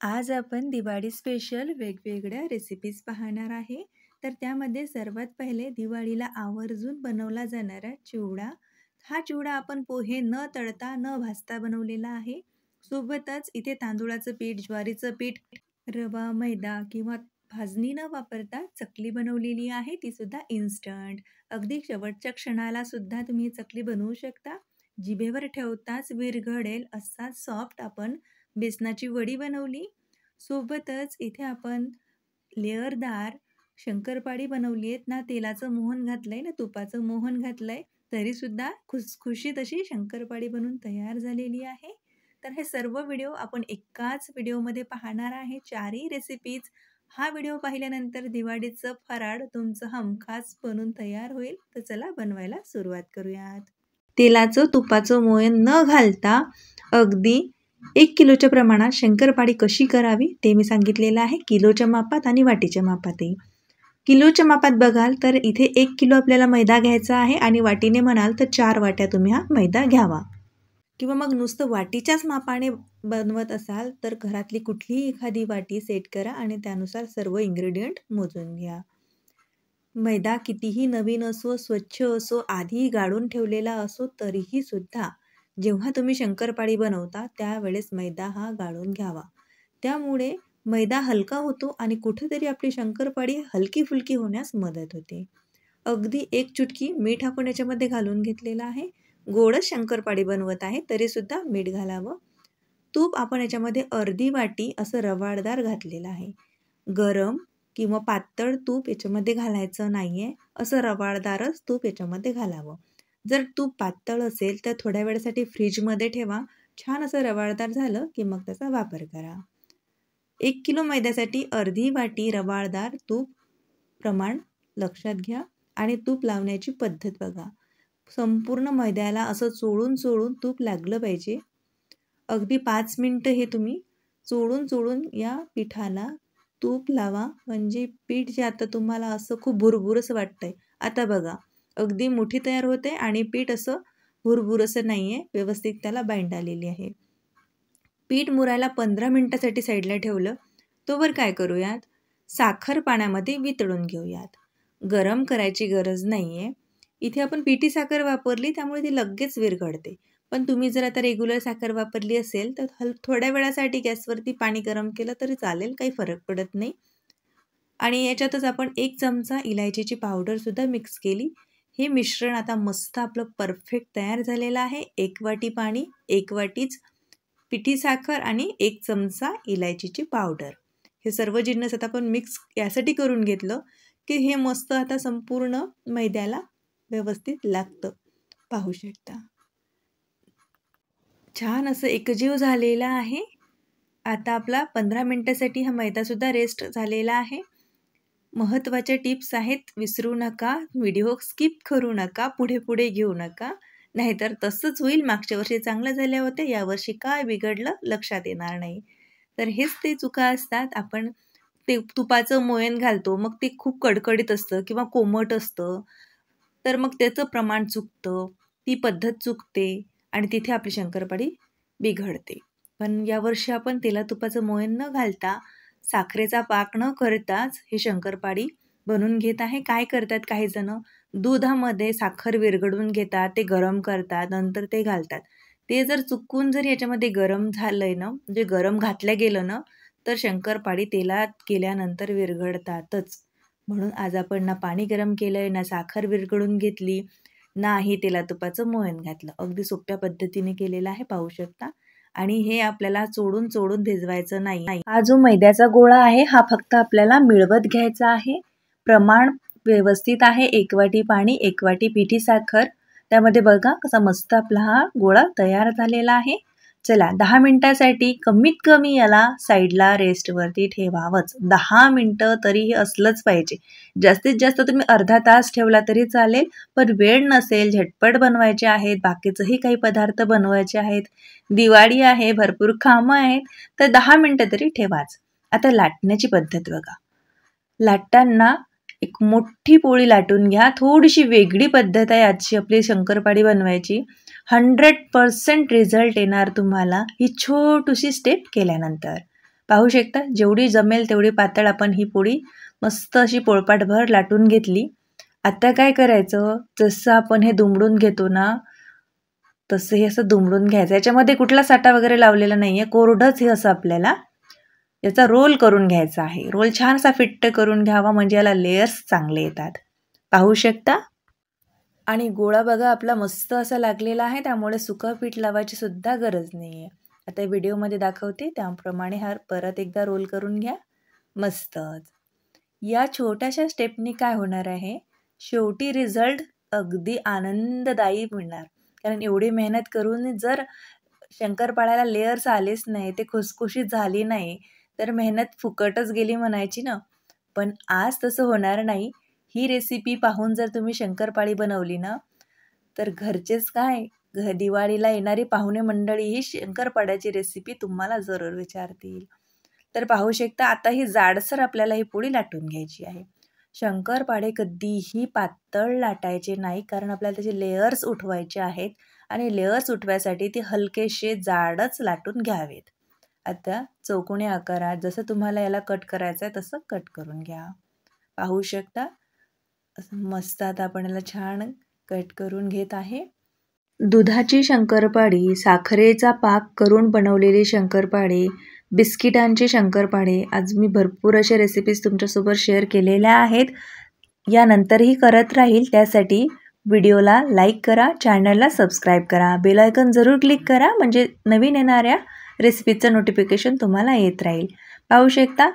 आज आपण दिवाळी स्पेशल वेगवेगळ्या रेसिपीज पाहणार आहे. तर त्यामध्ये सर्वात पहिले दिवाळीला आवर्जून बनवला जाणारा चिवडा. हा चिवडा आपण पोहे न तळता न भाजता बनवलेला आहे. सोबतच इथे तांदूळाचं पीठ, ज्वारीचं पीठ, रवा, मैदा किंवा भाजणी न वापरता चकली बनवलेली आहे, ती सुद्धा इन्स्टंट. अगदी शेवटच्या क्षणाला सुद्धा तुम्ही ही चकली बनवू शकता. जिभेवर ठेवताच विरघळेल असा सॉफ्ट आपण बेसनाची वडी बनवली. सोबतच इथे आपण लेअरदार शंकरपाळी बनवली आहेत. ना तेलाचं मोहन घातलंय ना तुपाचं मोहन घातलंय, तरीसुद्धा खुसखुशीत अशी शंकरपाळी बनून तयार झालेली आहे. तर हे सर्व व्हिडिओ आपण एकाच व्हिडिओमध्ये पाहणार आहे, चारही रेसिपीज. हा व्हिडिओ पाहिल्यानंतर दिवाळीचं फराळ तुमचं हमखास बनून तयार होईल. तर चला बनवायला सुरुवात करूयात. तेलाचं तुपाचं मोहन न घालता अगदी 1 किलोच्या प्रमाणात शंकरपाळी कशी करावी ते मी सांगितलेलं आहे, किलोच्या मापात आणि वाटीच्या मापातही. किलोच्या मापात बघाल तर इथे 1 किलो आपल्याला मैदा घ्यायचा आहे आणि वाटीने म्हणाल तर 4 वाट्या तुम्ही हा मैदा घ्यावा. किंवा मग नुसतं वाटीच्याच मापाने बनवत असाल तर घरातली कुठलीही एखादी वाटी सेट करा आणि त्यानुसार सर्व इन्ग्रेडियंट मोजून घ्या. मैदा कितीही नवीन असो, स्वच्छ असो, आधी गाळून ठेवलेला असो, तरीही सुद्धा जेव्हा तुम्ही शंकरपाळी बनवता त्यावेळेस मैदा हा गाळून घ्यावा. त्यामुळे मैदा हलका होतो आणि कुठेतरी आपली शंकरपाळी हलकी फुलकी होण्यास मदत होते. अगदी 1 चुटकी मीठ आपण याच्यामध्ये घालून घेतलेलं आहे. गोडच शंकरपाळी बनवत आहे तरीसुद्धा मीठ घालावं. तूप आपण याच्यामध्ये अर्धी वाटी असं रवाळदार घातलेलं आहे. गरम किंवा पातळ तूप याच्यामध्ये घालायचं नाही आहे, असं रवाळदारच तूप याच्यामध्ये घालावं. जर तूप पातळ असेल तर थोड्या वेळासाठी फ्रीजमध्ये ठेवा. छान असं रवाळदार झालं की मग त्याचा वापर करा. 1 किलो मैद्यासाठी अर्धी वाटी रवाळदार तूप प्रमाण लक्षात घ्या आणि तूप लावण्याची पद्धत बघा. संपूर्ण मैद्याला असं चोळून चोळून तूप लागलं पाहिजे. अगदी 5 मिनटं हे तुम्ही चोळून चोळून या पिठाला तूप लावा, म्हणजे पीठ जे आता तुम्हाला असं खूप भुरभुरसं वाटतंय, आता बघा अगदी मुठी तयार होते आणि पीठ असं भुरभुरसं नाही आहे, व्यवस्थित त्याला बाइंड आलेली आहे. पीठ मुरायला 15 मिनटासाठी साईडला ठेवलं. तोवर काय करूयात, साखर पाण्यामध्ये वितळून घेऊयात. गरम करायची गरज नाही आहे. इथे आपण पिठी साखर वापरली त्यामुळे ती लगेच विरघळते. पण तुम्ही जर आता रेग्युलर साखर वापरली असेल तर थोड्या वेळासाठी गॅसवरती पाणी गरम केलं तरी चालेल, काही फरक पडत नाही. आणि याच्यातच आपण 1 चमचा इलायचीची पावडरसुद्धा मिक्स केली. हे मिश्रण आता मस्त आपलं परफेक्ट तयार झालेलं आहे. 1 वाटी पाणी, 1 वाटीच पिठी साखर आणि 1 चमचा इलायचीची पावडर. हे सर्व जिन्नस आता आपण मिक्स यासाठी करून घेतलं की हे मस्त आता संपूर्ण मैद्याला व्यवस्थित लागतं. पाहू शकता छान असं एकजीव झालेला आहे. आता आपला 15 मिनटासाठी हा मैदासुद्धा रेस्ट झालेला आहे. महत्त्वाच्या टिप्स आहेत, विसरू नका, व्हिडिओ स्किप करू नका, पुढे पुढे घेऊ नका, नाहीतर तसंच होईल. मागच्या वर्षी चांगलं झाल्या होत्या, यावर्षी काय बिघडलं लक्षात येणार नाही. तर हेच ते चुका असतात. आपण ते तुपाचं मोयन घालतो, मग ते खूप कडकडीत असतं किंवा कोमट असतं, तर मग त्याचं प्रमाण चुकतं, ती पद्धत चुकते आणि तिथे आपली शंकरपाळी बिघडते. पण यावर्षी आपण तेला तुपाचं मोयन न घालता, साखरेचा पाक न करताच हे शंकरपाळी बनवून घेत आहे. काय करतात काही जण, दुधामध्ये साखर विरघळून घेतात, ते गरम करतात, नंतर ते घालतात. ते जर चुकून जर याच्यामध्ये गरम झालंय ना, म्हणजे गरम घातलं गेलं ना, तर शंकरपाळी तेलात गेल्यानंतर विरघळतातच. म्हणून आज आपण ना पाणी गरम केलंय, ना साखर विरघळून घेतली, नाही तेला तुपाचं मोहन घातलं. अगदी सोप्या पद्धतीने केलेलं आहे, पाहू शकता. आणि हे आपल्याला चोळून चोळून भिजवायचं नाही. हा जो मैद्याचा गोळा आहे हा फक्त आपल्याला मिळवत घ्यायचा आहे. प्रमाण व्यवस्थित आहे. 1 वाटी पाणी, 1 वाटी पिठी साखर. त्यामध्ये बघा कसा मस्त आपला हा गोळा तयार झालेला आहे. चला 10 मिनिटासाठी कमीत कमी याला साईडला रेस्टवरती ठेवावंच. 10 मिनटं तरी हे असलंच पाहिजे. जास्तीत जास्त तुम्ही अर्धा तास ठेवला तरी चालेल. पण वेळ नसेल, झटपट बनवायचे आहेत, बाकीचंही काही पदार्थ बनवायचे आहेत, दिवाळी आहे, भरपूर कामं आहेत, तर 10 मिनटं तरी ठेवाच. आता लाटण्याची पद्धत बघा. लाटताना एक मोठी पोळी लाटून घ्या. थोडीशी वेगळी पद्धत आहे आजची आपली शंकरपाळी बनवायची. 100% रिझल्ट येणार तुम्हाला ही छोटीशी स्टेप केल्यानंतर. पाहू शकता जेवढी जमेल तेवढी पातळ आपण ही पोळी मस्त अशी पोळपाटभर लाटून घेतली. आता काय करायचं, जसं आपण हे दुमडून घेतो ना तसं हे असं दुमडून घ्यायचं. याच्यामध्ये कुठला साठा वगैरे लावलेला नाही आहे, कोरडंच हे असं आपल्याला याचा रोल करून घ्यायचा आहे. रोल छानसा फिट्ट करून घ्यावा म्हणजे याला लेयर्स चांगले येतात. पाहू शकता. आणि गोळा बघा आपला मस्त असा लागलेला आहे, त्यामुळे सुकं पीठ लावायची सुद्धा गरज नाही आहे. आता व्हिडिओमध्ये दाखवते त्याप्रमाणे हा परत एकदा रोल करून घ्या. मस्तच. या छोट्याशा स्टेपनी काय होणार आहे, शेवटी रिझल्ट अगदी आनंददायी मिळणार. कारण एवढी मेहनत करून जर शंकरपाळ्याला लेयर्स आलेच नाही, ते खुसखुशीत झाली नाही, तर मेहनत फुकटच गेली म्हणायची ना. पण आज तसं होणार नाही. ही रेसिपी पाहून जर तुम्ही शंकरपाळी बनवली ना, तर घरचेच काय दिवाळीला येणारी पाहुणे मंडळी ही शंकरपाळ्याची रेसिपी तुम्हाला जरूर विचारतील. तर पाहू शकता आता ही जाडसर आपल्याला ही पोळी लाटून घ्यायची आहे. शंकरपाळे कधीही पातळ लाटायचे नाही, कारण आपल्याला त्याचे लेयर्स उठवायचे आहेत आणि लेयर्स उठवायसाठी ते हलकेसे जाडच लाटून घ्यावेत. आता चौकोनी आकारात जसं तुम्हाला याला कट करायचं आहे तसं कट करून घ्या. पाहू शकता मस्त. आता आपण याला छान कट करून घेत आहे. दुधाची शंकरपाळी, साखरेचा पाक करून बनवलेली शंकरपाळे, बिस्किटांचे शंकरपाळे, आज मी भरपूर अशा रेसिपीज तुमच्यासोबत शेअर केलेल्या आहेत. यानंतरही करत राहील. त्यासाठी व्हिडिओला लाईक करा, चॅनलला सबस्क्राईब करा, बेल आयकॉन जरूर क्लिक करा, म्हणजे नवीन येणाऱ्या रेसिपीचं नोटिफिकेशन तुम्हाला येत राहील. पाहू शकता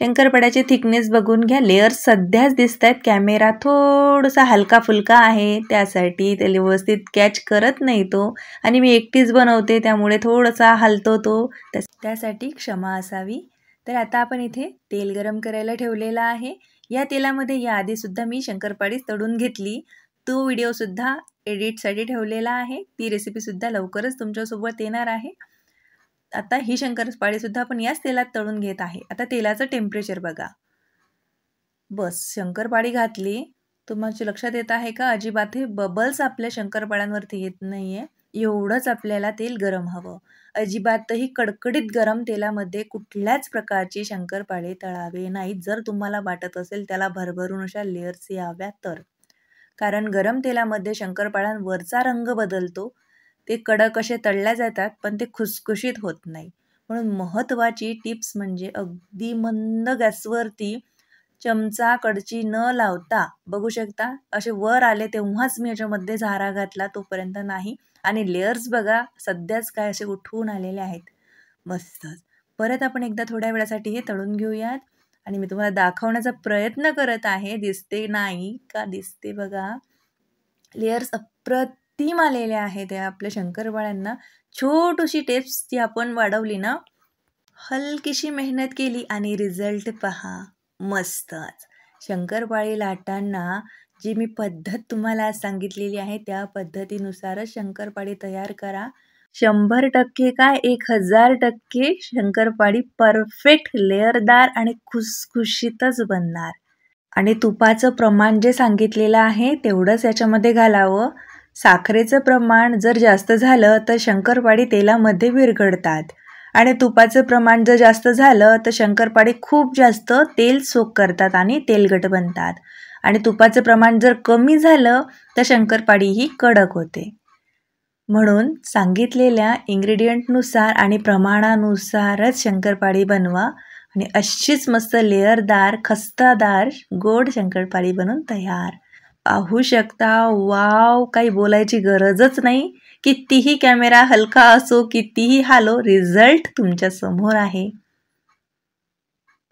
शंकरपाळ्याचे थिकनेस बघून घ्या. लेयर्स सध्याच दिसत आहेत. कॅमेरा थोडासा हलका फुलका आहे, त्यासाठी त्याला व्यवस्थित कॅच करत नाही तो, आणि मी एकटीच बनवते त्यामुळे थोडासा हलतो तो, त्यासाठी क्षमा असावी. तर आता आपण इथे तेल गरम करायला ठेवलेलं आहे. या तेलामध्ये याआधीसुद्धा मी शंकरपाळी तळून घेतली, तो व्हिडिओसुद्धा एडिटसाठी ठेवलेला आहे. ती रेसिपीसुद्धा लवकरच तुमच्यासोबत येणार आहे. आता ही शंकरपाळीसुद्धा आपण याच तेलात तळून घेत आहे. आता तेलाचं टेम्परेचर बघा. बस शंकरपाळी घातली, तुमच्या लक्षात येत आहे का, अजिबात हे बबल्स आपल्या शंकरपाळ्यांवरती येत नाही आहे. एवढंच आपल्याला तेल गरम हवं. अजिबातही कडकडीत गरम तेलामध्ये कुठल्याच प्रकारची शंकरपाळे तळावे नाहीत. जर तुम्हाला वाटत असेल त्याला भरभरून अशा लेयर्स याव्या तर, कारण गरम तेलामध्ये शंकरपाळ्यांवरचा रंग बदलतो, ते कडक असे तळल्या जातात पण ते खुसखुशीत होत नाही. म्हणून महत्त्वाची टिप्स म्हणजे अगदी मंद गॅसवरती चमचा कडची न लावता, बघू शकता असे वर आले तेव्हाच मी याच्यामध्ये झारा घातला, तोपर्यंत नाही. आणि लेयर्स बघा सध्याच काय असे उठून आलेले आहेत. मस्तच. परत आपण एकदा थोड्या वेळासाठी हे तळून घेऊयात. आणि मी तुम्हाला दाखवण्याचा प्रयत्न करत आहे, दिसते नाही का, दिसते बघा. लेयर्स अप्रतिम आलेले आहेत या आपल्या शंकरपाळ्यांना. छोटीशी टिप्स जी आपण वाढवली ना, हलकीशी मेहनत केली आणि रिझल्ट पहा. मस्तच. शंकरपाळी लाटताना जी मी पद्धत तुम्हाला सांगितलेली आहे त्या पद्धतीनुसारच शंकरपाळी तयार करा. 100% काय 1000% शंकरपाळी परफेक्ट लेयरदार आणि खुसखुशीतच बनणार. आणि तुपाचं प्रमाण जे सांगितलेलं आहे तेवढंच याच्यामध्ये घालावं. साखरेचं प्रमाण जर जास्त झालं तर शंकरपाळी तेलामध्ये विरघळतात, आणि तुपाचं प्रमाण जर जास्त झालं तर शंकरपाळी खूप जास्त तेल सोक करतात आणि तेलकट बनतात. आणि तुपाचं प्रमाण जर कमी झालं तर शंकरपाळी ही कडक होते. म्हणून सांगितलेल्या इन्ग्रेडियंटनुसार आणि प्रमाणानुसारच शंकरपाळी बनवा, आणि अशीच मस्त लेयरदार खस्तादार गोड शंकरपाळी बनून तयार. पाहू शकता, वाव, काही बोलायची गरजच नाही. कितीही कॅमेरा हलका असो, कितीही हालो, रिझल्ट तुमच्या समोर आहे.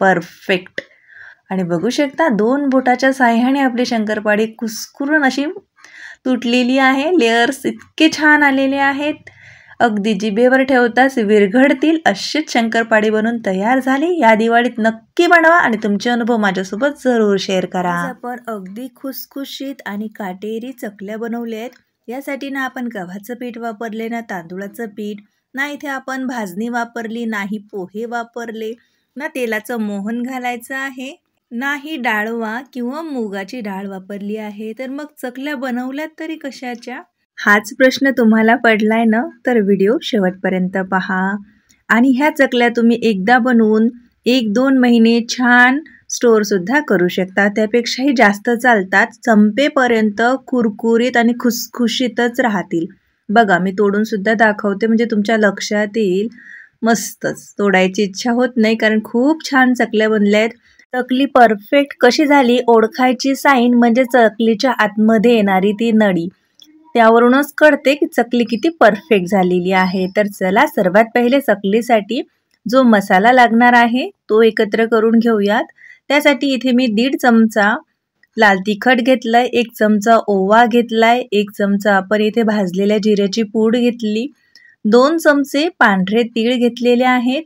परफेक्ट. आणि बघू शकता 2 बोटाच्या साह्याने आपली शंकरपाळी कुस्करून अशी तुटलेली आहे. लेयर्स इतके छान आलेले आहेत, अगदी जिभेवर ठेवताच विरघळतील अशीच शंकरपाळी बनून तयार झाली. या दिवाळीत नक्की बनवा आणि तुमचे अनुभव माझ्यासोबत जरूर शेअर करा. आपण अगदी खुसखुशीत आणि काटेरी चकल्या बनवल्या आहेत. यासाठी ना आपण गव्हाचं पीठ वापरले, ना तांदूळाचं पीठ, ना इथे आपण भाजणी वापरली, नाही पोहे वापरले, ना तेलाचं मोहन घालायचं आहे, नाही डाळवा किंवा मुगाची डाळ वापरली आहे. तर मग चकल्या बनवल्यात तरी कशाच्या? हाच प्रश्न तुम्हाला पडलाय ना, तर व्हिडिओ शेवटपर्यंत पहा. आणि ह्या चकल्या तुम्ही एकदा बनवून 1-2 महिने छान स्टोअरसुद्धा करू शकता. त्यापेक्षाही जास्त चालतात. संपेपर्यंत कुरकुरीत आणि खुसखुशीतच राहतील. बघा मी तोडूनसुद्धा दाखवते म्हणजे तुमच्या लक्षात येईल. मस्तच, तोडायची इच्छा होत नाही कारण खूप छान चकल्या बनल्या आहेत. चकली परफेक्ट कशी झाली ओळखायची साईन म्हणजे चकलीच्या आतमध्ये येणारी ती नळी. त्यावरूनच कळते की चकली किती परफेक्ट झालेली आहे. तर चला सर्वात पहिले चकलीसाठी जो मसाला लागणार आहे तो एकत्र करून घेऊयात. त्यासाठी इथे मी 1.5 चमचा लाल तिखट घेतलाय, 1 चमचा ओवा घेतलाय, 1 चमचा आपण इथे भाजलेल्या जिऱ्याची पूड घेतली, 2 चमचे पांढरे तीळ घेतलेले आहेत,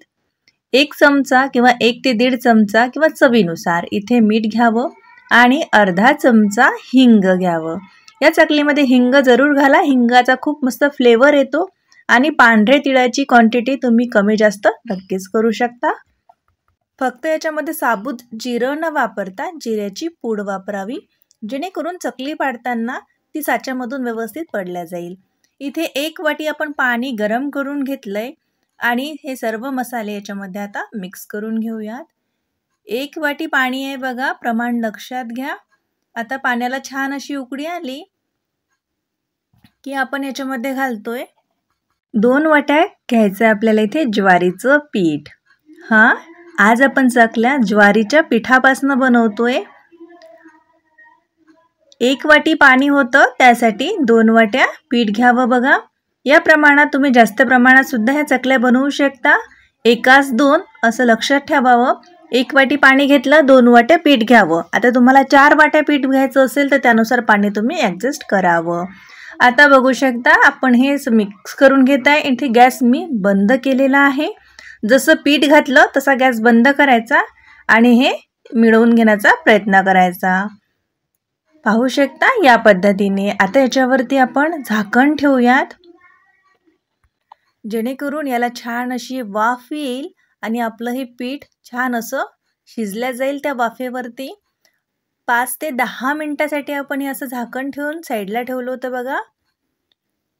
1 चमचा किंवा 1 ते 1.5 चमचा किंवा चवीनुसार इथे मीठ घ्यावं आणि अर्धा चमचा हिंग घ्यावं. या चकलीमध्ये हिंग जरूर घाला, हिंगाचा खूप मस्त फ्लेवर येतो आणि पांढरे तिळाची क्वांटिटी तुम्ही कमी जास्त नक्कीच करू शकता. फक्त याच्यामध्ये साबूत जिरं न वापरता जिऱ्याची पूड वापरावी जेणेकरून चकली पाडताना ती साच्यामधून व्यवस्थित पडल्या जाईल. इथे 1 वाटी आपण पाणी गरम करून घेतलंय आणि हे सर्व मसाले याच्यामध्ये आता मिक्स करून घेऊयात. 1 वाटी पाणी आहे बघा, प्रमाण लक्षात घ्या. आता पाण्याला छान अशी उकळी आली की आपण याच्यामध्ये घालतोय 2 वाट्या घ्यायचं आपल्याला इथे ज्वारीचं पीठ. आज आपण चकल्या ज्वारीच्या पिठापासून बनवतोय. 1 वाटी पाणी होतं त्यासाठी 2 वाट्या पीठ घ्यावं बघा. या प्रमाणात तुम्ही जास्त प्रमाणात सुद्धा ह्या चकल्या बनवू शकता. 1-2 असं लक्षात ठेवावं. 1 वाटी पाणी घेतलं, 2 वाट्या पीठ घ्यावं. आता तुम्हाला 4 वाट्या पीठ घ्यायचं असेल तर त्यानुसार पाणी तुम्ही ॲडजस्ट करावं. आता बघू शकता आपण हे मिक्स करून घेत आहे. इथे गॅस मी बंद केलेला आहे. जसं पीठ घातलं तसा गॅस बंद करायचा आणि हे मिळवून घेण्याचा प्रयत्न करायचा. पाहू शकता या पद्धतीने. आता याच्यावरती आपण झाकण ठेवूयात जेणेकरून याला छान अशी वाफ येईल आणि आपलं हे पीठ छान असं शिजल्या जाईल त्या वाफेवरती. 5 ते 10 मिनिटासाठी आपण हे असं झाकण ठेवून साईडला ठेवलं होतं बघा.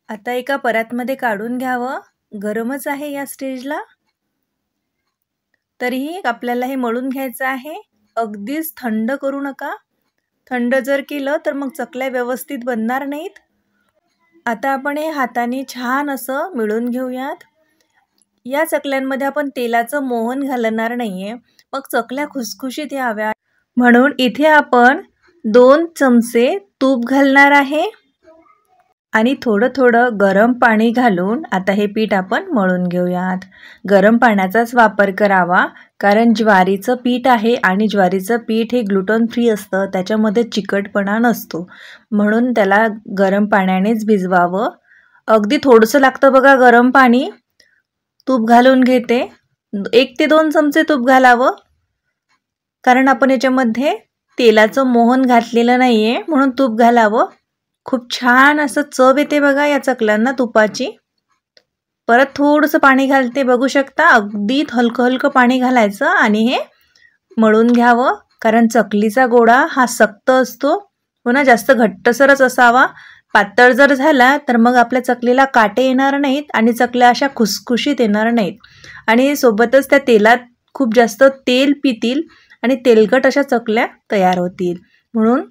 आता एका परातमध्ये काढून घ्यावं. गरमच आहे या स्टेजला. तरीही आपल्याला हे मळून घ्यायचं आहे. अगदीच थंड करू नका. थंड जर केलं तर मग चकल्या व्यवस्थित बनणार नाहीत. आता आपण हे हाताने छान असं मिळून घेऊयात. या चकल्यांमध्ये आपण तेलाचं मोहन घालणार नाहीये, मग चकल्या खुसखुशीत याव्या म्हणून इथे आपण 2 चमचे तूप घालणार आहे आणि थोडं थोडं गरम पाणी घालून आता हे पीठ आपण मळून घेऊयात. गरम पाण्याचाच वापर करावा कारण ज्वारीचं पीठ आहे आणि ज्वारीचं पीठ हे ग्लुटन फ्री असतं, त्याच्यामध्ये चिकटपणा नसतो, म्हणून त्याला गरम पाण्यानेच भिजवावं. अगदी थोडंसं लागतं बघा गरम पाणी. तूप घालून घेते. 1 ते 2 चमचे तूप घालावं कारण आपण याच्यामध्ये तेलाचं मोहन घातलेलं नाही आहे, म्हणून तूप घालावं. खूप छान असं चव येते बघा या चकल्यांना तुपाची. परत थोडंसं पाणी घालते, बघू शकता. अगदी हलकं हलकं पाणी घालायचं आणि हे मळून घ्यावं कारण चकलीचा गोळा हा सक्त असतो, पुन्हा जास्त घट्टसरच असावा. पातळ जर झाला तर मग आपल्या चकलीला काटे येणार नाहीत आणि चकल्या अशा खुसखुशीत येणार नाहीत आणि सोबतच त्या तेलात खूप जास्त तेल पितील आणि तेलकट अशा चकल्या तयार होतील. म्हणून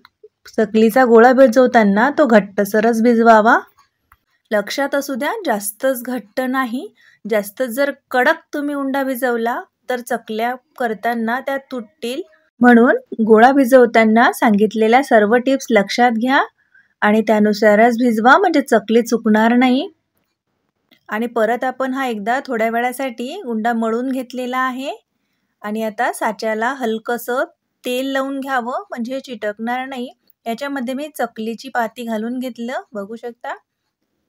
चकलीचा गोळा भिजवताना तो घट्टसरच भिजवावा. लक्षात असू द्या जास्तच घट्ट नाही. जास्त जर कडक तुम्ही उंडा भिजवला तर चकल्या करताना त्या तुटतील. म्हणून गोळा भिजवताना सांगितलेल्या सर्व टिप्स लक्षात घ्या आणि त्यानुसारच भिजवा म्हणजे चकली चुकणार नाही. आणि परत आपण हा एकदा थोड्या वेळासाठी उंडा मळून घेतलेला आहे आणि आता साच्याला हलकंसं तेल लावून घ्यावं म्हणजे चिटकणार नाही. याच्यामध्ये मी चकलीची पाती घालून घेतलं, बघू शकता.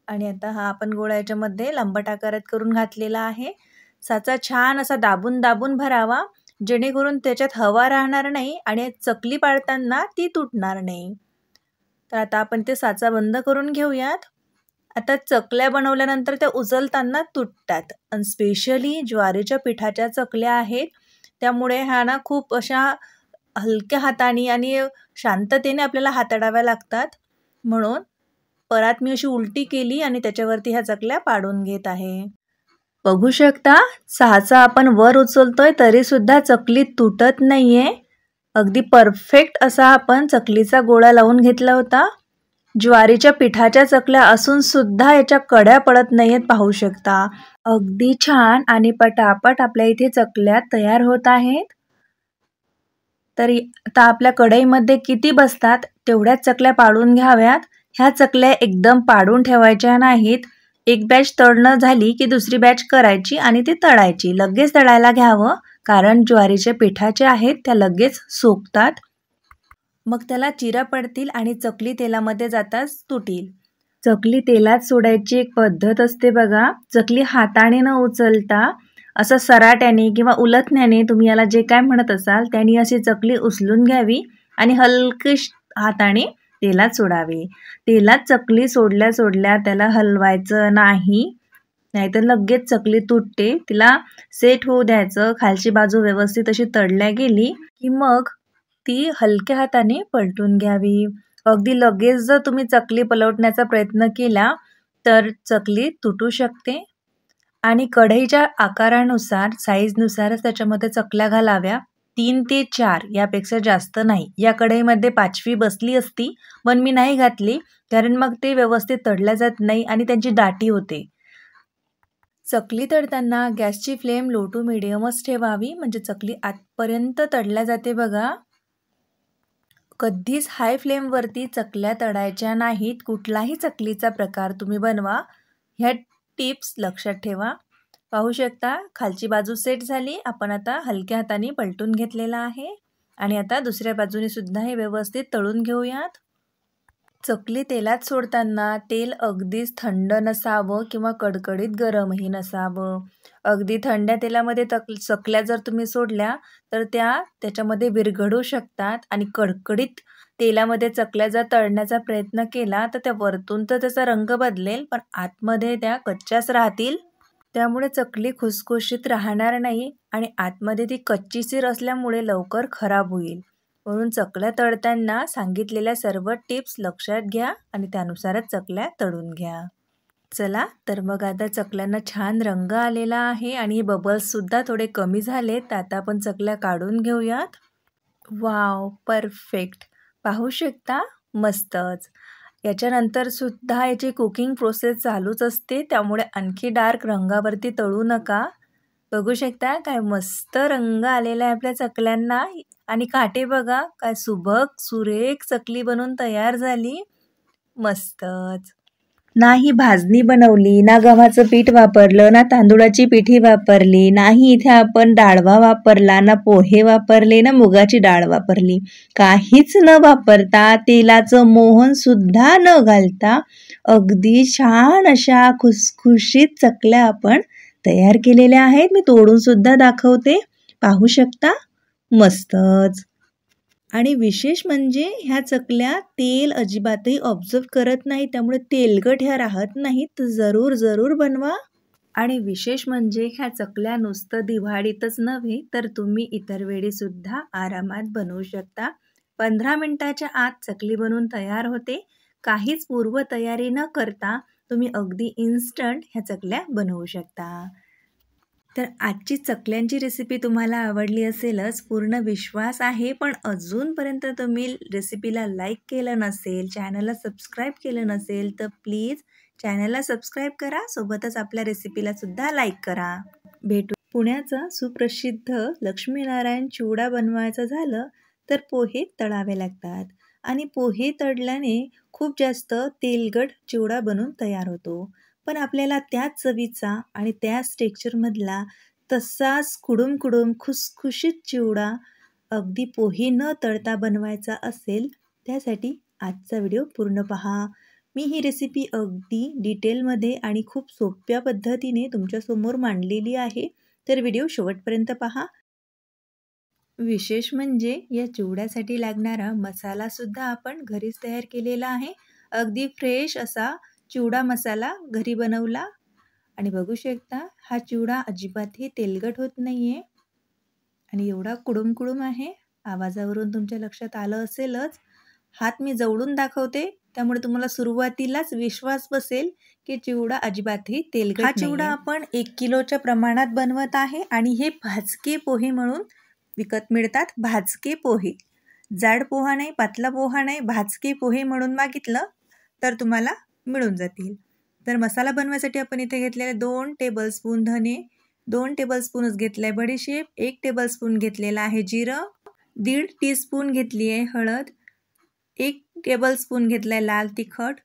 आणि आता हा आपण गोळा याच्यामध्ये लांबट आकारात करून घातलेला आहे. साचा छान असा दाबून दाबून भरावा जेणेकरून त्याच्यात हवा राहणार नाही आणि चकली पाडताना ती तुटणार नाही. तर आता आपण ते साचा बंद करून घेऊयात. आता चकल्या बनवल्यानंतर त्या उचलताना तुटतात आणि स्पेशली ज्वारीच्या पिठाच्या चकल्या आहेत, त्यामुळे ह्या ना खूप अशा हलक्या हाताने आणि शांततेने आपल्याला हाताळाव्या लागतात. म्हणून परात मी अशी उलटी केली आणि त्याच्यावरती ह्या चकल्या पाडून घेत आहे. बघू शकता, साचा आपण वर उचलतोय तरी सुद्धा चकली तुटत नाहीये. अगदी परफेक्ट असा आपण चकलीचा गोळा लावून घेतला होता. ज्वारीच्या पिठाच्या चकल्या असून सुद्धा याच्या कड्या पडत नाहीयेत, पाहू शकता. अगदी छान आणि पटापट आपल्या इथे चकल्या तयार होत आहेत. तर आता आपल्या कढईमध्ये किती बसतात तेवढ्याच चकल्या पाडून घ्याव्यात. ह्या चकल्या एकदम पाडून ठेवायच्या नाहीत. एक बॅच तळणं झाली की दुसरी बॅच करायची आणि ती तळायची. लगेच तळायला घ्यावं, कारण ज्वारीच्या पिठाचे आहेत त्या लगेच सुकतात. मग त्याला चिरा पडतील आणि चकली तेलामध्ये जाताच तुटील. चकली तेलात सोडायची एक पद्धत असते बघा. चकली हाताने न उचलता असं सराट्याने किंवा उलथण्याने, तुम्ही याला जे काय म्हणत असाल, त्याने अशी चकली उचलून घ्यावी आणि हलकी हाताने तेलात सोडावी. तेलात चकली सोडल्या सोडल्या त्याला हलवायचं नाही, नाहीतर लगेच चकली तुटते. तिला सेट होऊ द्यायचं. खालची बाजू व्यवस्थित अशी तळल्या गेली की मग ती हलक्या हाताने पलटून घ्यावी. अगदी लगेच जर तुम्ही चकली पलटण्याचा प्रयत्न केला तर चकली तुटू शकते. आणि कढईच्या आकारानुसार, साईजनुसारच त्याच्यामध्ये चकल्या घालाव्या. 3 ते 4 यापेक्षा जास्त नाही. या कढईमध्ये 5वी बसली असती, पण मी नाही घातली, कारण मग ते व्यवस्थित तळल्या जात नाही आणि त्यांची दाटी होते. चकली तळताना गॅसची फ्लेम लो टू मिडियमच ठेवावी, म्हणजे चकली आतपर्यंत तळल्या जाते बघा. कधीच हाय फ्लेमवरती चकल्या तळायच्या नाहीत. कुठलाही चकलीचा प्रकार तुम्ही बनवा, ह्या टिप्स लक्षात ठेवा. पाहू शकता, खालची बाजू सेट झाली. आपण आता हलक्या हाताने पलटून घेतलेला आहे आणि आता दुसऱ्या बाजूने सुद्धा हे व्यवस्थित तळून घेऊयात. चकली तेलात सोडताना तेल अगदीच थंड नसावं किंवा कडकडीत गरमही नसावं. अगदी थंड तेलामध्ये चकल्या जर तुम्ही सोडल्या तर त्याच्यामध्ये विरघळू शकतात आणि कडकडीत तेलामध्ये चकल्या जर तळण्याचा प्रयत्न केला तर त्या वरतून तर त्याचा रंग बदलेल, पण आतमध्ये त्या कच्च्याच राहतील. त्यामुळे चकली खुसखुशीत राहणार नाही आणि आतमध्ये ती कच्चीशीर असल्यामुळे लवकर खराब होईल. म्हणून चकल्या तळताना सांगितलेल्या सर्व टिप्स लक्षात घ्या आणि त्यानुसारच चकल्या तळून घ्या. चला तर मग आता चकल्यांना छान रंग आलेला आहे आणि बबल्ससुद्धा थोडे कमी झालेत. तर आता आपण चकल्या काढून घेऊयात. Wow, perfect. पाहू शकता, मस्तच. याच्यानंतर सुद्धा याची कुकिंग प्रोसेस चालूच असते, त्यामुळे आणखी डार्क रंगावरती तळू नका. बघू शकता काय मस्त रंग आलेला आहे आपल्या चकल्यांना. आणि काटे बघा, काय सुबक सुरेख चकली बनून तयार झाली. मस्तच. नाही भाजणी बनवली, ना गव्हाचं पीठ वापरलं, ना तांदूळाची पिठी वापरली, नाही इथे आपण डाळवा वापरला, ना पोहे वापरले, ना मुगाची डाळ वापरली. काहीच न वापरता, तेलाचं मोहन सुद्धा न घालता अगदी छान अशा खुसखुशीत चकल्या आपण तयार केलेल्या आहेत. मी तोडून सुद्धा दाखवते, पाहू शकता. मस्तच. आणि विशेष म्हणजे ह्या चकल्या तेल अजिबातही ऑब्झर्व करत नाही, त्यामुळे तेलकट ह्या राहत नाहीत. तर जरूर बनवा. आणि विशेष म्हणजे ह्या चकल्या नुसतं दिवाळीतच नव्हे तर तुम्ही इतर वेळी सुद्धा आरामात बनवू शकता. 15 मिनिटाच्या आत चकली बनवून तयार होते. काहीच पूर्वतयारी न करता तुम्ही अगदी इन्स्टंट ह्या चकल्या बनवू शकता. तर आजची चकल्यांची रेसिपी तुम्हाला आवडली असेलच, पूर्ण विश्वास आहे. पण अजूनपर्यंत तुम्ही रेसिपीला लाईक केलं नसेल, चॅनलला सबस्क्राईब केलं नसेल, तर प्लीज चॅनलला सबस्क्राईब करा, सोबतच आपल्या रेसिपीला सुद्धा लाईक करा. भेटू. पुण्याचा सुप्रसिद्ध लक्ष्मीनारायण चिवडा बनवायचं झालं तर पोहे तळावे लागतात आणि पोहे तळल्याने खूप जास्त तेलकट चिवडा बनून तयार होतो. पण आपल्याला त्याच चवीचा आणि त्याच टेक्स्चरमधला तसाच कुडूम खुसखुशीत चिवडा अगदी पोहे न तळता बनवायचा असेल, त्यासाठी आजचा व्हिडिओ पूर्ण पहा. मी ही रेसिपी अगदी डिटेलमध्ये आणि खूप सोप्या पद्धतीने तुमच्यासमोर मांडलेली आहे, तर व्हिडिओ शेवटपर्यंत पहा. विशेष म्हणजे या चिवड्यासाठी लागणारा मसालासुद्धा आपण घरीच तयार केलेला आहे. अगदी फ्रेश असा चिवडा मसाला घरी बनवला आणि बघू शकता, हा चिवडा अजिबातही तेलकट होत नाही आहे आणि एवढा कुडूम आहे. आवाजावरून तुमच्या लक्षात आलं असेलच. हात मी जवळून दाखवते त्यामुळे तुम्हाला सुरुवातीलाच विश्वास बसेल की चिवडा अजिबातही तेलकट नाहीये. हा चिवडा आपण 1 किलोच्या प्रमाणात बनवत आहे आणि हे भाजके पोहे म्हणून विकत मिळतात. भाजके पोहे, जाड पोहा नाही, पातला पोहा नाही, भाजके पोहे म्हणून मागितलं तर तुम्हाला मिळून जातील. तर मसाला बनवायसाठी आपण इथे घेतलेले 2 टेबलस्पून धने, 2 टेबलस्पूनच घेतलाय बडीशेप, 1 टेबलस्पून घेतलेला आहे जिरं, 1.5 टीस्पून घेतली आहे हळद, 1 टेबलस्पून घेतलाय लाल तिखट,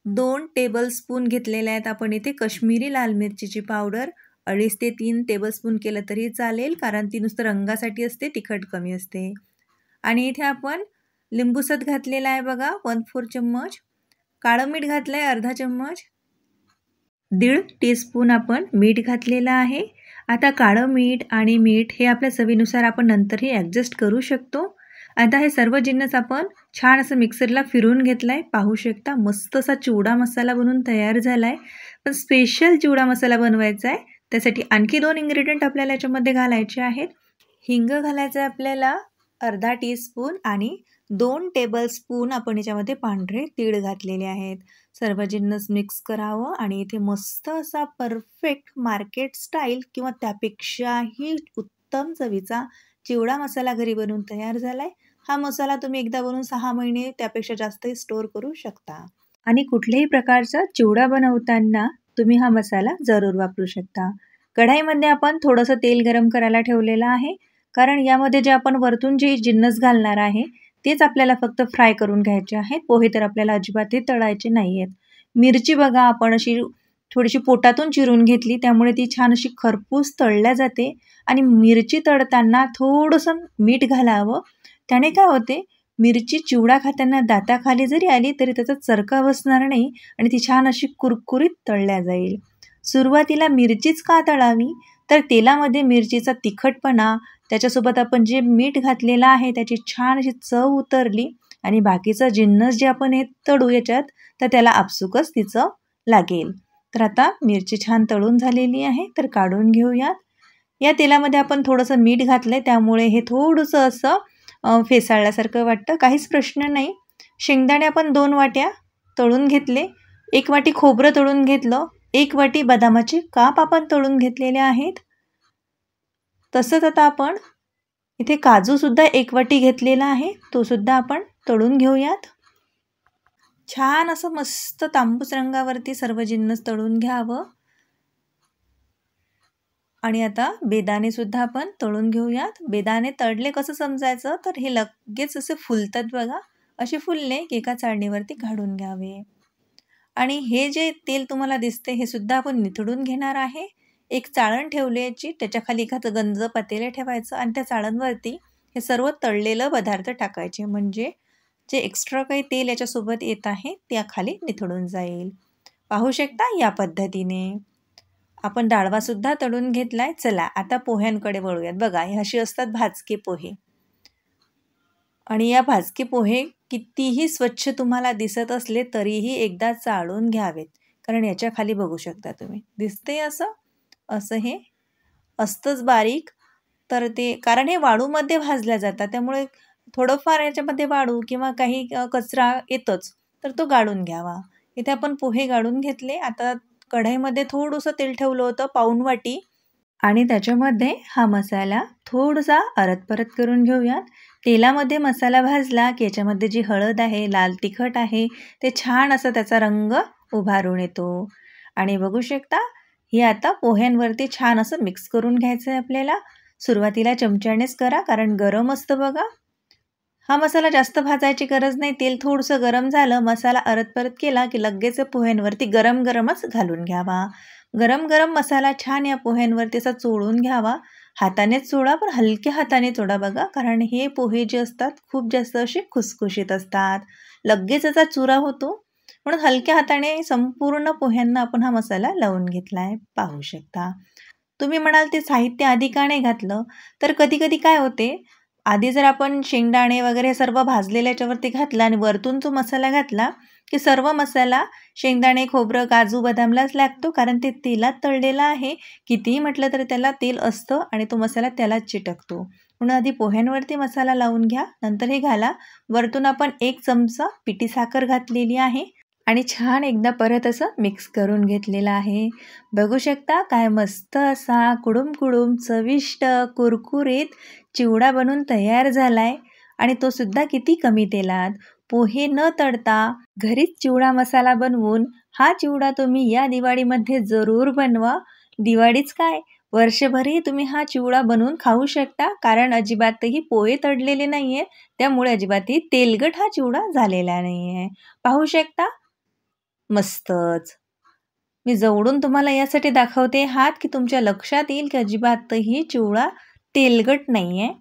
2 टेबलस्पून घेतलेले आहेत आपण इथे कश्मीरी लाल मिरचीची पावडर, 2.5 ते 3 टेबलस्पून केलं तरी चालेल, कारण ती नुसतं रंगासाठी असते, तिखट कमी असते. आणि इथे आपण लिंबूसद घातलेला आहे बघा 1/4 चम्मच, काळं मीठ घातलं आहे अर्धा चम्मच, 1.5 टीस्पून आपण मीठ घातलेलं आहे. आता काळं मीठ आणि मीठ हे आपल्या चवीनुसार आपण नंतरही ॲडजस्ट करू शकतो. आता हे सर्व जिन्नस आपण छान असं मिक्सरला फिरून घेतलं आहे. पाहू शकता मस्त असा चिवडा मसाला बनवून तयार झाला आहे. पण स्पेशल चिवडा मसाला बनवायचा आहे, त्यासाठी आणखी 2 इन्ग्रेडियंट आपल्याला याच्यामध्ये घालायचे आहेत. हिंग घालायचं आहे आपल्याला अर्धा टीस्पून आणि 2 टेबलस्पून आपण याच्यामध्ये पांढरे तीळ घातलेले आहेत. सर्व जिन्नस मिक्स करावं आणि इथे मस्त असा परफेक्ट मार्केट स्टाईल किंवा त्यापेक्षाही उत्तम चवीचा चिवडा मसाला घरी बनवून तयार झाला आहे. हा मसाला तुम्ही एकदा बनवून 6 महिने त्यापेक्षा जास्तही स्टोअर करू शकता. आणि कुठल्याही प्रकारचा चिवडा बनवताना तुम्ही हा मसाला जरूर वापरू शकता. कढाईमध्ये आपण थोडंसं तेल गरम करायला ठेवलेलं आहे, कारण यामध्ये जे आपण वरतून जे जिन्नस घालणार आहे तेच आपल्याला फक्त फ्राय करून घ्यायचे आहेत. पोहे तर आपल्याला अजिबातही तळायचे नाही आहेत. मिरची बघा आपण अशी थोडीशी पोटातून चिरून घेतली, त्यामुळे ती छान अशी खरपूस तळल्या जाते. आणि मिरची तळताना थोडंसं मीठ घालावं, त्याने काय होते मिरची चिवडा खाताना दाताखाली जरी आली तरी त्याचा चरका बसणार नाही आणि ती छान अशी कुरकुरीत तळल्या जाईल. सुरुवातीला मिरचीच का तळावी, तर तेलामध्ये मिरचीचा तिखटपणा, त्याच्यासोबत आपण जे मीठ घातलेलं आहे त्याची छान अशी चव उतरली आणि बाकीचा जिन्नस जे आपण हे तळू याच्यात तर त्याला आपसुकच ती चव लागेल. तर आता मिरची छान तळून झालेली आहे, तर काढून घेऊयात. या तेलामध्ये आपण थोडंसं मीठ घातलं, त्यामुळे हे थोडंसं असं फेसाळल्यासारखं वाटतं. काहीच प्रश्न नाही. शेंगदाणे आपण 2 वाट्या तळून घेतले, 1 वाटी खोबरं तळून घेतलं, 1 वाटी बदामाचे काप आपण तळून घेतलेले आहेत. तसंच आता आपण इथे काजूसुद्धा 1 वाटी घेतलेला आहे, तो सुद्धा आपण तळून घेऊयात. छान असं मस्त तांबूस रंगावरती सर्व जिन्नस तळून घ्यावं. आणि आता बेदाणे सुद्धा आपण तळून घेऊयात. बेदाणे तळले कसं समजायचं, तर हे लगेच असे फुलतात बघा, असे फुलले की एका चाळणीवरती काढून घ्यावे. आणि हे जे तेल तुम्हाला दिसते हे सुद्धा आपण निथळून घेणार आहे. एक चाळण ठेवल्याची, त्याच्याखाली एखादं गंज पातेलं ठेवायचं आणि त्या चाळणवरती हे सर्व तळलेलं पदार्थ टाकायचे, म्हणजे जे एक्स्ट्रा काही तेल याच्यासोबत येत आहे त्याखाली निथळून जाईल. पाहू शकता या पद्धतीने आपण डाळवासुद्धा तळून घेतलाय. चला आता पोह्यांकडे वळूयात. बघा हे असे असतात भाजके पोहे, आणि या भाजके पोहे कितीही स्वच्छ तुम्हाला दिसत असले तरीही एकदा चाळून घ्यावेत, कारण याच्या खाली बघू शकता तुम्ही दिसते असं हे असतंच बारीक. तर ते कारण हे वाळूमध्ये भाजल्या जातात, त्यामुळे थोडंफार याच्यामध्ये वाळू किंवा काही कचरा येतोच, तर तो गाळून घ्यावा. इथे आपण पोहे गाळून घेतले. आता कढईमध्ये थोडंसं तेल ठेवलं होतं पाऊण वाटी, आणि त्याच्यामध्ये हा मसाला थोडासा परत करून घेऊयात. तेलामध्ये मसाला भाजला की याच्यामध्ये जी हळद आहे, लाल तिखट आहे, ते छान असं त्याचा रंग उभारून येतो. आणि बघू शकता हे आता पोह्यांवरती छान असं मिक्स करून घ्यायचं आहे आपल्याला. सुरुवातीला चमच्यानेच करा, कारण गरम असतं बघा. हा मसाला जास्त भाजायची गरज नाही. तेल थोडंसं गरम झालं, मसाला परत केला की लगेच पोह्यांवरती गरमच घालून घ्यावा. गरम मसाला छान या पोह्यांवरती असा चोळून घ्यावा. हातानेच चोळा, पण हलक्या हाताने चोळा बघा, कारण हे पोहे जे असतात खूप जास्त असे खुसखुशीत असतात, लगेच याचा चुरा होतो. म्हणून हलक्या हाताने संपूर्ण पोह्यांना आपण हा मसाला लावून घेतला आहे. पाहू शकता. तुम्ही म्हणाल ते साहित्य आधी का नाही घातलं, तर कधी काय होते, आधी जर आपण शेंगदाणे वगैरे सर्व भाजलेल्या याच्यावरती घातला आणि वरतून जो मसाला घातला की सर्व मसाला शेंगदाणे, खोबरं, काजू, बदामलाच लागतो, कारण ते तेलात तळलेलं आहे. कितीही म्हटलं तरी त्याला तेल असतं आणि तो मसाला त्यालाच चिटकतो. म्हणून आधी पोह्यांवरती मसाला लावून घ्या, नंतर हे घाला. वरतून आपण 1 चमचा पिठी साखर घातलेली आहे आणि छान एकदा परत असं मिक्स करून घेतलेलं आहे. बघू शकता काय मस्त असा कुडूम चविष्ट कुरकुरीत चिवडा बनून तयार झालाय आणि तो सुद्धा किती कमी तेलात. पोहे न तळता घरीच चिवडा मसाला बनवून हा चिवडा तुम्ही या दिवाळीमध्ये जरूर बनवा. दिवाळीच काय, वर्षभरही तुम्ही हा चिवडा बनवून खाऊ शकता, कारण अजिबातही पोहे तळलेले नाही आहेत, त्यामुळे अजिबातही तेलकट हा चिवडा झालेला नाही आहे. पाहू शकता मस्तच. मी जवळून तुम्हाला यासाठी दाखवते हात, की तुमच्या लक्षात येईल की अजिबातही चिवडा तेलकट नाही आहे.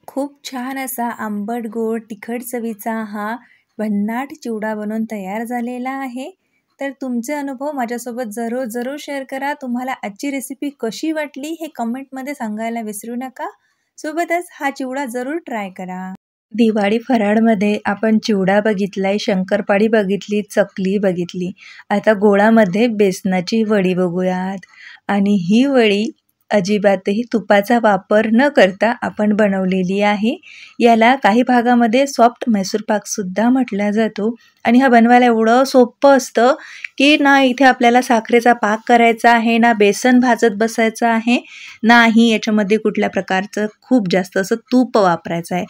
खूप छान असा आंबट गोड तिखट चवीचा हा भन्नाट चिवडा बनवून तयार झालेला आहे. तर तुमचे अनुभव माझ्यासोबत जरूर शेअर करा. तुम्हाला आजची रेसिपी कशी वाटली हे कमेंटमध्ये सांगायला विसरू नका. सोबतच हा चिवडा जरूर ट्राय करा. दिवाळी फराळमध्ये आपण चिवडा बघितलाय, शंकरपाळी बघितली, चकली बघितली. आता गोडामध्ये बेसनाची वडी बघूयात. आणि ही वडी अजिबातही तुपाचा वापर न करता आपण बनवलेली आहे. याला काही भागामध्ये सॉफ्ट मैसूर पाकसुद्धा म्हटला जातो आणि हा बनवायला एवढं सोपं असतं की ना इथे आपल्याला साखरेचा पाक करायचा आहे, ना बेसन भाजत बसायचं आहे, नाही याच्यामध्ये कुठल्या प्रकारचं खूप जास्त असं तूप वापरायचं आहे.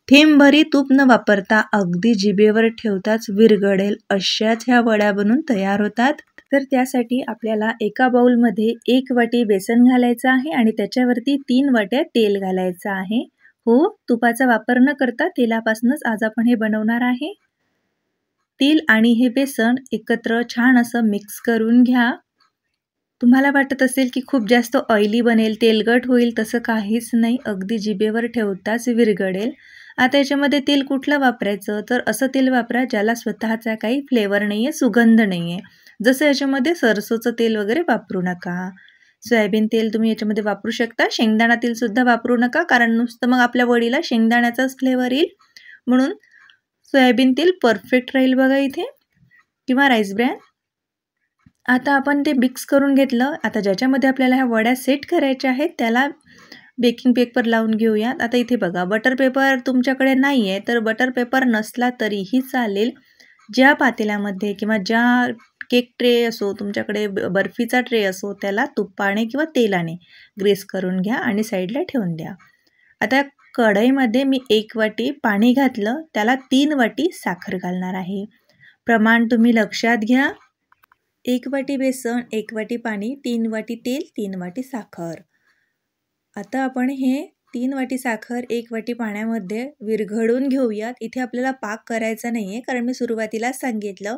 थेंबभरी तूप न वापरता अगदी जिभेवर ठेवताच विरघळेल अशाच ह्या वड्या बनून तयार होतात. तर त्यासाठी आपल्याला एका बाउलमध्ये 1 वाटी बेसन घालायचं आहे आणि त्याच्यावरती 3 वाट्या तेल घालायचं आहे. हो, तुपाचा वापर न करता तेलापासूनच आज आपण हे बनवणार आहे. तेल आणि हे बेसन एकत्र छान असं मिक्स करून घ्या. तुम्हाला वाटत असेल की खूप जास्त ऑइली बनेल, तेलकट होईल, तसं काहीच नाही. अगदी जिभेवर ठेवताच विरघळेल. आता याच्यामध्ये तेल कुठलं वापरायचं, तर असं तेल वापरा ज्याला स्वतःचा काही फ्लेवर नाही आहे, सुगंध नाही आहे. जसं याच्यामध्ये सरसोचं तेल वगैरे वापरू नका. सोयाबीन तेल तुम्ही याच्यामध्ये वापरू शकता. शेंगदाणा तेलसुद्धा वापरू नका, कारण नुसतं मग आपल्या वडीला शेंगदाण्याचाच फ्लेवर येईल. म्हणून सोयाबीन तेल परफेक्ट राहील बघा इथे, किंवा राईस ब्रॅन. आता आपण ते मिक्स करून घेतलं. आता ज्याच्यामध्ये आपल्याला ह्या वड्या सेट करायच्या आहेत त्याला बेकिंग पेपर लावून घेऊयात. आता इथे बघा, बटर पेपर तुमच्याकडे नाही आहे तर बटर पेपर नसला तरीही चालेल. ज्या पातेल्यामध्ये किंवा ज्या केक ट्रे असो, तुमच्याकडे बर्फीचा ट्रे असो, त्याला तुपाने किंवा तेलाने ग्रेस करून घ्या आणि साईडला ठेवून द्या. आता कढईमध्ये मी 1 वाटी पाणी घातलं, त्याला 3 वाटी साखर घालणार आहे. प्रमाण तुम्ही लक्षात घ्या. 1 वाटी बेसन, 1 वाटी पाणी, 3 वाटी तेल, 3 वाटी साखर. आता आपण हे 3 वाटी साखर 1 वाटी पाण्यामध्ये विरघळून घेऊयात. इथे आपल्याला पाक करायचा नाही आहे, कारण मी सुरुवातीलाच सांगितलं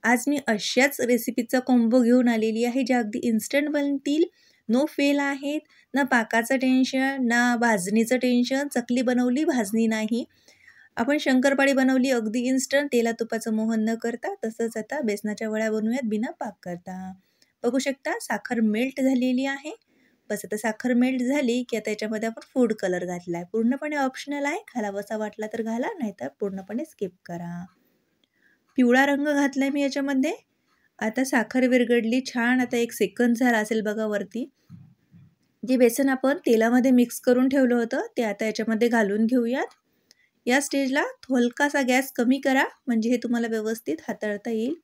आज मी अशाच रेसिपीचा कॉम्बो घेऊन आलेली आहे ज्या अगदी इन्स्टंट बनतील, नो फेल आहेत. ना पाकाचं टेन्शन, ना भाजणीचं टेन्शन. चकली बनवली, भाजणी नाही. आपण शंकरपाळी बनवली अगदी इन्स्टंट, तेला तुपाचं मोहन न करता. तसंच आता बेसनाच्या वड्या बनवूयात बिना पाक करता. बघू शकता साखर मेल्ट झालेली आहे. बस आता साखर मेल्ट झाली की आता याच्यामध्ये आपण फूड कलर घातला आहे. पूर्णपणे ऑप्शनल आहे, घालावासा वाटला तर घाला, नाहीतर पूर्णपणे स्किप करा. पिवळा रंग घातला आहे मी याच्यामध्ये. आता साखर विरघळली छान. आता 1 सेकंद झाला असेल बघा वरती. जे बेसन आपण तेलामध्ये मिक्स करून ठेवलं होतं ते आता याच्यामध्ये घालून घेऊयात. या स्टेजला हलकासा गॅस कमी करा, म्हणजे हे तुम्हाला व्यवस्थित हाताळता येईल.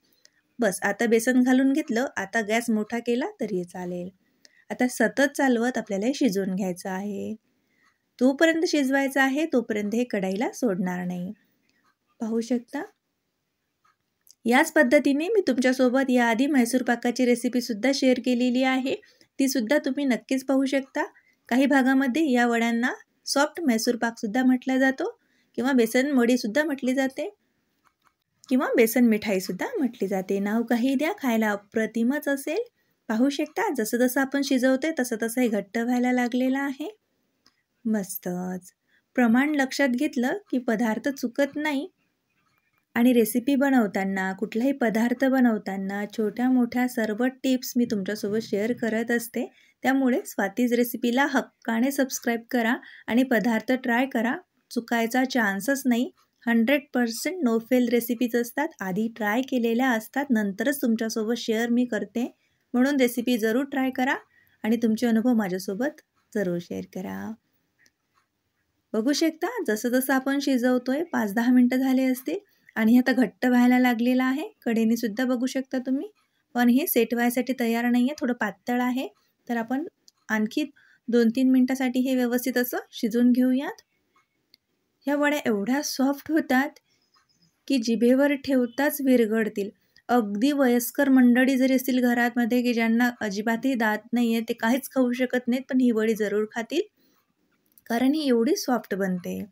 बस आता बेसन घालून घेतलं. आता गॅस मोठा केला तरी चालेल. आता सतत चालवत आपल्याला हे शिजवून घ्यायचं आहे. तोपर्यंत शिजवायचं आहे तोपर्यंत हे कढईला सोडणार नाही. पाहू शकता याच पद्धतीने मी तुमच्यासोबत याआधी म्हैसूर पाकाची रेसिपीसुद्धा शेअर केलेली आहे. तीसुद्धा तुम्ही नक्कीच पाहू शकता. काही भागामध्ये या वड्यांना सॉफ्ट म्हैसूर पाकसुद्धा म्हटला जातो, किंवा बेसन वडीसुद्धा म्हटली जाते, किंवा बेसन मिठाईसुद्धा म्हटली जाते. नाव काही द्या, खायला अप्रतिमच असेल. पाहू शकता जसं जसं आपण शिजवतोय तसं तसं हे घट्ट व्हायला लागलेलं आहे. मस्तच. प्रमाण लक्षात घेतलं की पदार्थ चुकत नाही. आणि रेसिपी बनवताना, कुठलाही पदार्थ बनवताना छोट्या मोठ्या सर्व टिप्स मी तुमच्यासोबत शेअर करत असते. त्यामुळे स्वातीज रेसिपीला हक्काने सबस्क्राईब करा आणि पदार्थ ट्राय करा. चुकायचा चान्सच नाही. 100% नो फेल रेसिपीज असतात. आधी ट्राय केलेल्या असतात, नंतरच तुमच्यासोबत शेअर मी करते. म्हणून रेसिपी जरूर ट्राय करा आणि तुमचे अनुभव माझ्यासोबत जरूर शेअर करा. बघू शकता जसं जसं आपण शिजवतोय 5-10 मिनटं झाले असते आणि आता घट्ट व्हायला लागलेलं आहे. कडेने सुद्धा बघू शकता तुम्ही. पण हे सेट व्हायसाठी तयार नाही आहे, थोडं पातळ आहे. तर आपण आणखी 2-3 मिनटासाठी हे व्यवस्थित असं शिजून घेऊयात. ह्या वड्या एवढ्या सॉफ्ट होतात की जिभेवर ठेवताच विरघळतील. अगदी वयस्कर मंडळी जरी असतील घरामध्ये की ज्यांना अजिबातही दात नाही आहे, ते काहीच खाऊ शकत नाहीत, पण ही वडी जरूर खातील कारण ही एवढी सॉफ्ट बनते.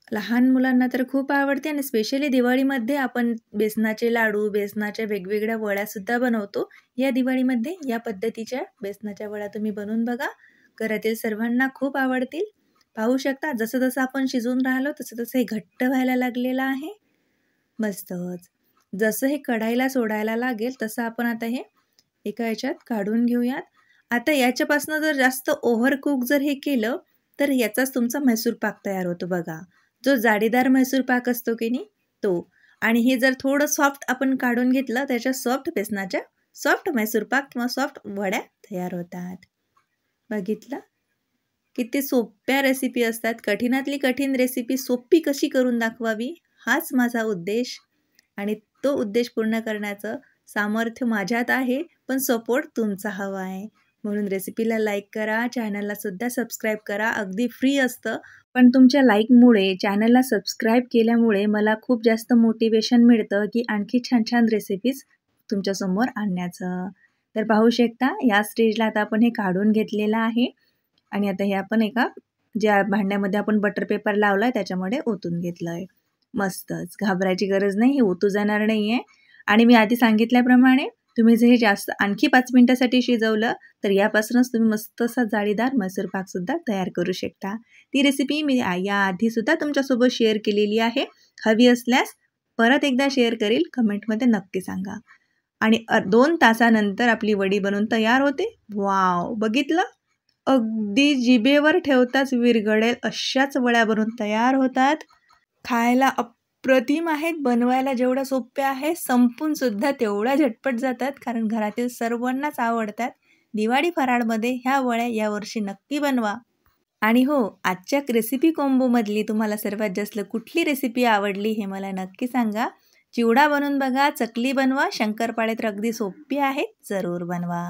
लहान मुलांना तर खूप आवडते आणि स्पेशली दिवाळीमध्ये आपण बेसनाचे लाडू, बेसनाच्या वेगवेगळ्या वड्यासुद्धा बनवतो. या दिवाळीमध्ये या पद्धतीच्या बेसनाच्या वड्या तुम्ही बनवून बघा. घरातील सर्वांना खूप आवडतील. पाहू शकता जसं जसं आपण शिजवून राहिलो तसं तसं हे घट्ट व्हायला लागलेलं आहे. मस्तच. जसं हे कढाईला सोडायला लागेल तसं आपण आता हे एका ह्याच्यात काढून घेऊयात. आता याच्यापासून जर जास्त ओव्हर कुक जर हे केलं तर याचाच तुमचा म्हैसूर पाक तयार होतो बघा. जो जाडीदार म्हैसूर पाक असतो की नाही तो. आणि हे जर थोडं सॉफ्ट आपण काढून घेतलं त्याच्या सॉफ्ट बेसनाच्या सॉफ्ट म्हैसूर पाक किंवा सॉफ्ट वड्या तयार होतात. बघितलं किती सोप्या रेसिपी असतात. कठीणातली कठीण रेसिपी सोपी कशी करून दाखवावी हाच माझा उद्देश आणि तो उद्देश पूर्ण करण्याचं सामर्थ्य माझ्यात आहे, पण सपोर्ट तुमचा हवा आहे. म्हणून रेसिपीला लाईक करा, चॅनलला सुद्धा सबस्क्राईब करा. अगदी फ्री असतं, पण तुमच्या लाईकमुळे चॅनलला सबस्क्राईब केल्यामुळे मला खूप जास्त मोटिवेशन मिळतं की आणखी छान छान रेसिपीज तुमच्यासमोर आणण्याचं. तर पाहू शकता या स्टेजला आता आपण हे काढून घेतलेलं आहे आणि आता हे आपण एका ज्या भांड्यामध्ये आपण बटर पेपर लावला आहे त्याच्यामध्ये ओतून घेतलं आहे. मस्तच. घाबरायची गरज नाही, हे ओतू जाणार नाही आहे. आणि मी आधी सांगितल्याप्रमाणे तुम्ही जे हे जास्त आणखी 5 मिनटासाठी शिजवलं तर यापासूनच तुम्ही मस्त असा जाळीदार म्हैसूर पाकसुद्धा तयार करू शकता. ती रेसिपी मी याआधीसुद्धा तुमच्यासोबत शेअर केलेली आहे. हवी असल्यास परत एकदा शेअर करील, कमेंटमध्ये नक्की सांगा. आणि 2 तासानंतर आपली वडी बनवून तयार होते. वाव, बघितलं? अगदी जिभेवर ठेवताच विरघळेल अशाच वड्या बनवून तयार होतात. खायला अप्रतिम आहेत. बनवायला जेवढ्या सोप्या आहे संपून सुद्धा तेवढ्या झटपट जातात कारण घरातील सर्वांनाच आवडतात. दिवाळी फराळमध्ये ह्या वड्या यावर्षी नक्की बनवा. आणि हो, आजच्या रेसिपी कॉम्बोमधली तुम्हाला सर्वात जास्त कुठली रेसिपी आवडली हे मला नक्की सांगा. चिवडा बनवून बघा, चकली बनवा, शंकरपाळे तर अगदी सोपी आहेत, जरूर बनवा.